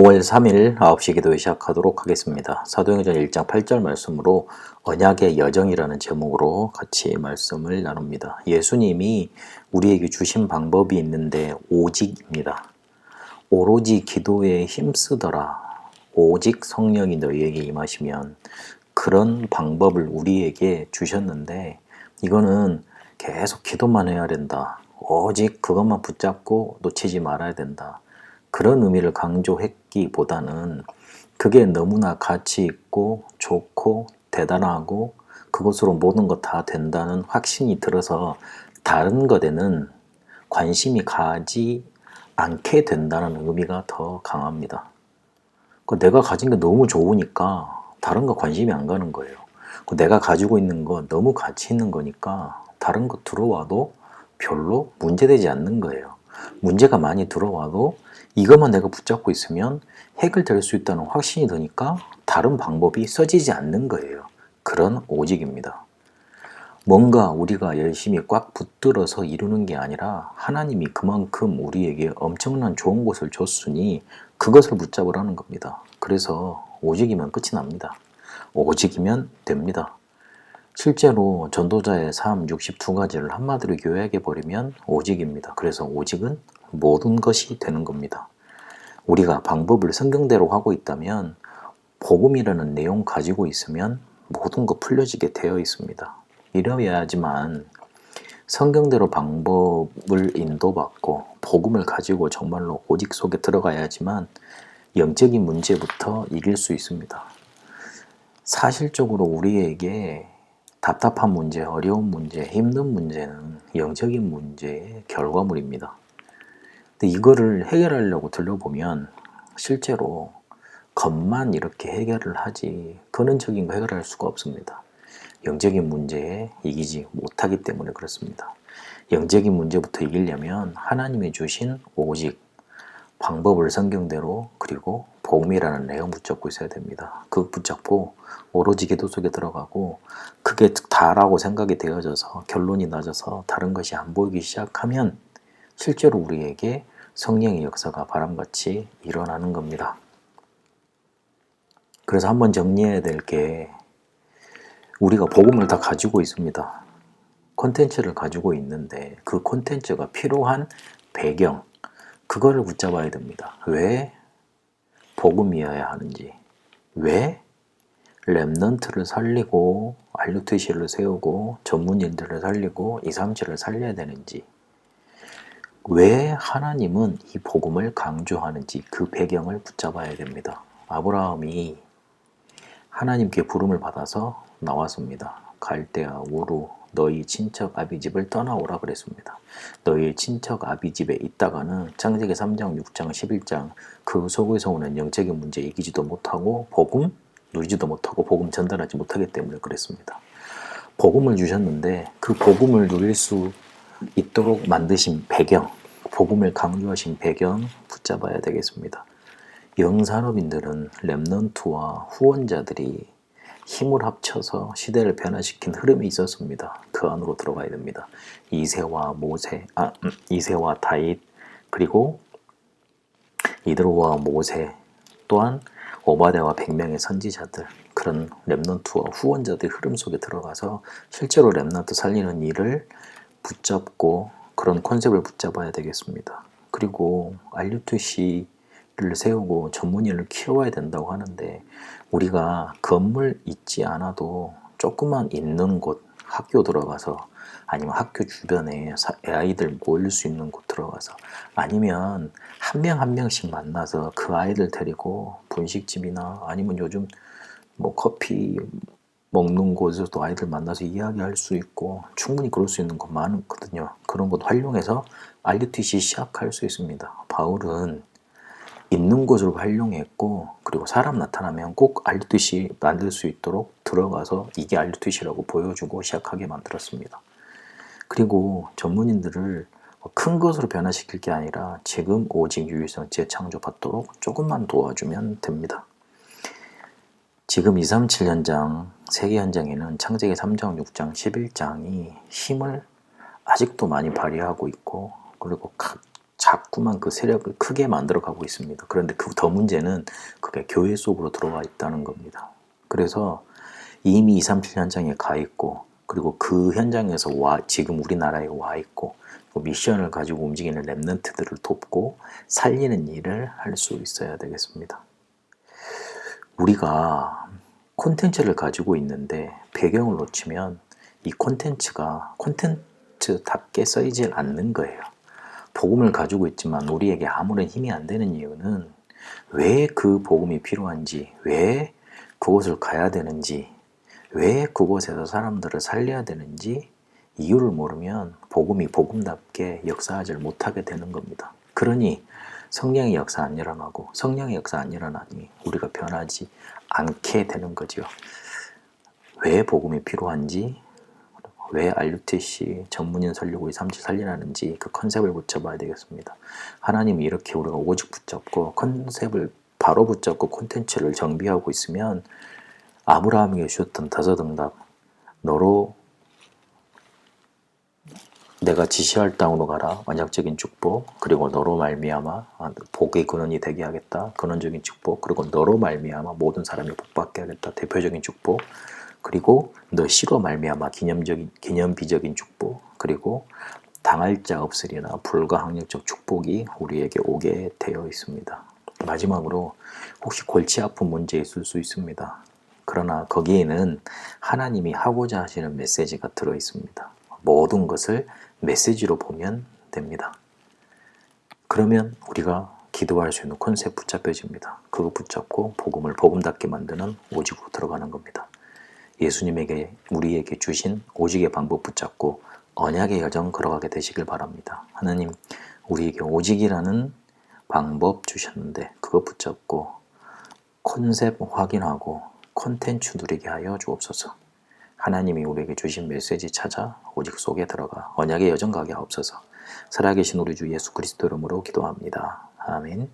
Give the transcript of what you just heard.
5월 3일 9시 기도회 시작하도록 하겠습니다. 사도행전 1장 8절 말씀으로 언약의 여정이라는 제목으로 같이 말씀을 나눕니다. 예수님이 우리에게 주신 방법이 있는데 오직입니다. 오로지 기도에 힘쓰더라. 오직 성령이 너희에게 임하시면, 그런 방법을 우리에게 주셨는데 이거는 계속 기도만 해야 된다. 오직 그것만 붙잡고 놓치지 말아야 된다. 그런 의미를 강조했기보다는 그게 너무나 가치 있고 좋고 대단하고 그것으로 모든 것 다 된다는 확신이 들어서 다른 것에는 관심이 가지 않게 된다는 의미가 더 강합니다. 내가 가진 게 너무 좋으니까 다른 거 관심이 안 가는 거예요. 내가 가지고 있는 거 너무 가치 있는 거니까 다른 거 들어와도 별로 문제되지 않는 거예요. 문제가 많이 들어와도 이것만 내가 붙잡고 있으면 해결될 수 있다는 확신이 드니까 다른 방법이 써지지 않는 거예요. 그런 오직입니다. 뭔가 우리가 열심히 꽉 붙들어서 이루는 게 아니라 하나님이 그만큼 우리에게 엄청난 좋은 것을 줬으니 그것을 붙잡으라는 겁니다. 그래서 오직이면 끝이 납니다. 오직이면 됩니다. 실제로 전도자의 삶 62가지를 한마디로 요약해버리면 오직입니다. 그래서 오직은 모든 것이 되는 겁니다. 우리가 방법을 성경대로 하고 있다면, 복음이라는 내용 가지고 있으면 모든 거 풀려지게 되어 있습니다. 이래야지만 성경대로 방법을 인도받고 복음을 가지고 정말로 오직 속에 들어가야지만 영적인 문제부터 이길 수 있습니다. 사실적으로 우리에게 답답한 문제, 어려운 문제, 힘든 문제는 영적인 문제의 결과물입니다. 근데 이거를 해결하려고 들려보면 실제로 겉만 이렇게 해결을 하지 근원적인 거 해결할 수가 없습니다. 영적인 문제에 이기지 못하기 때문에 그렇습니다. 영적인 문제부터 이기려면 하나님이 주신 오직 방법을 성경대로, 그리고 복음이라는 내용 붙잡고 있어야 됩니다. 그거 붙잡고 오로지 기도 속에 들어가고 그게 다라고 생각이 되어져서 결론이 낮아서 다른 것이 안 보이기 시작하면 실제로 우리에게 성령의 역사가 바람같이 일어나는 겁니다. 그래서 한번 정리해야 될 게, 우리가 복음을 다 가지고 있습니다. 콘텐츠를 가지고 있는데 그 콘텐츠가 필요한 배경, 그거를 붙잡아야 됩니다. 왜 복음이어야 하는지, 왜 렘넌트를 살리고 RUTC를 세우고 전문인들을 살리고 237을 살려야 되는지, 왜 하나님은 이 복음을 강조하는지 그 배경을 붙잡아야 됩니다. 아브라함이 하나님께 부름을 받아서 나왔습니다. 갈대아, 우루, 너희 친척 아비집을 떠나오라 그랬습니다. 너희 친척 아비집에 있다가는 창세기 3장, 6장, 11장 그 속에서 오는 영적인 문제 이기지도 못하고 복음 누리지도 못하고 복음 전달하지 못하기 때문에 그랬습니다. 복음을 주셨는데 그 복음을 누릴 수 있도록 만드신 배경, 복음을 강조하신 배경 붙잡아야 되겠습니다. 영산업인들은 렘넌트와 후원자들이 힘을 합쳐서 시대를 변화시킨 흐름이 있었습니다. 그 안으로 들어가야 됩니다. 이새와 다윗, 그리고 이드로와 모세, 또한 오바댜와 100명의 선지자들, 그런 렘넌트와 후원자들의 흐름 속에 들어가서 실제로 렘넌트 살리는 일을 붙잡고 그런 컨셉을 붙잡아야 되겠습니다. 그리고 RUTC를 세우고 전문인을 키워야 된다고 하는데, 우리가 건물 있지 않아도 조금만 있는 곳, 학교 들어가서, 아니면 학교 주변에 아이들 모일 수 있는 곳 들어가서, 아니면 한 명 한 명씩 만나서 그 아이들 데리고 분식집이나 아니면 요즘 커피 먹는 곳에서도 아이들 만나서 이야기할 수 있고 충분히 그럴 수 있는 곳 많거든요. 그런 곳 활용해서 RUTC 시작할 수 있습니다. 바울은 있는 곳을 활용했고, 그리고 사람 나타나면 꼭 RUTC 만들 수 있도록 들어가서 이게 RUTC라고 보여주고 시작하게 만들었습니다. 그리고 전문인들을 큰 것으로 변화시킬 게 아니라 지금 오직 유일성 재창조받도록 조금만 도와주면 됩니다. 지금 237 현장, 세계 현장에는 창세기 3장, 6장, 11장이 힘을 아직도 많이 발휘하고 있고, 그리고 자꾸만 그 세력을 크게 만들어 가고 있습니다. 그런데 그 더 문제는 그게 교회 속으로 들어와 있다는 겁니다. 그래서 이미 237 현장에 가 있고, 그리고 그 현장에서 지금 우리나라에 와 있고, 미션을 가지고 움직이는 렘넌트들을 돕고 살리는 일을 할 수 있어야 되겠습니다. 우리가 콘텐츠를 가지고 있는데 배경을 놓치면 이 콘텐츠가 콘텐츠답게 쓰이질 않는 거예요. 복음을 가지고 있지만 우리에게 아무런 힘이 안 되는 이유는 왜 그 복음이 필요한지, 왜 그곳을 가야 되는지, 왜 그곳에서 사람들을 살려야 되는지 이유를 모르면 복음이 복음답게 역사하지 못하게 되는 겁니다. 그러니 성령의 역사 안 일어나고, 성령의 역사 안 일어나니 우리가 변하지 않게 되는 거죠. 왜 복음이 필요한지, 왜 RUTC 전문인 살리고 237 살리라는지 그 컨셉을 붙잡아야 되겠습니다. 하나님이 이렇게 우리가 오직 붙잡고 컨셉을 바로 붙잡고 콘텐츠를 정비하고 있으면 아브라함에게 주셨던 다섯응답, 너로 내가 지시할 땅으로 가라, 완전적인 축복, 그리고 너로 말미암아 복의 근원이 되게 하겠다, 근원적인 축복, 그리고 너로 말미암아 모든 사람이 복받게 하겠다, 대표적인 축복, 그리고 너 씨로 말미암아 기념비적인 축복, 그리고 당할 자 없으리나 불가항력적 축복이 우리에게 오게 되어 있습니다. 마지막으로 혹시 골치 아픈 문제 있을 수 있습니다. 그러나 거기에는 하나님이 하고자 하시는 메시지가 들어 있습니다. 모든 것을 메시지로 보면 됩니다. 그러면 우리가 기도할 수 있는 컨셉 붙잡혀집니다. 그거 붙잡고 복음을 복음답게 만드는 오직으로 들어가는 겁니다. 예수님에게 우리에게 주신 오직의 방법 붙잡고 언약의 여정 걸어가게 되시길 바랍니다. 하나님, 우리에게 오직이라는 방법 주셨는데 그거 붙잡고 컨셉 확인하고 콘텐츠 누리게 하여 주옵소서. 하나님이 우리에게 주신 메시지 찾아 오직 속에 들어가 언약의 여정 가게 하옵소서. 살아계신 우리 주 예수 그리스도 이름으로 기도합니다. 아멘.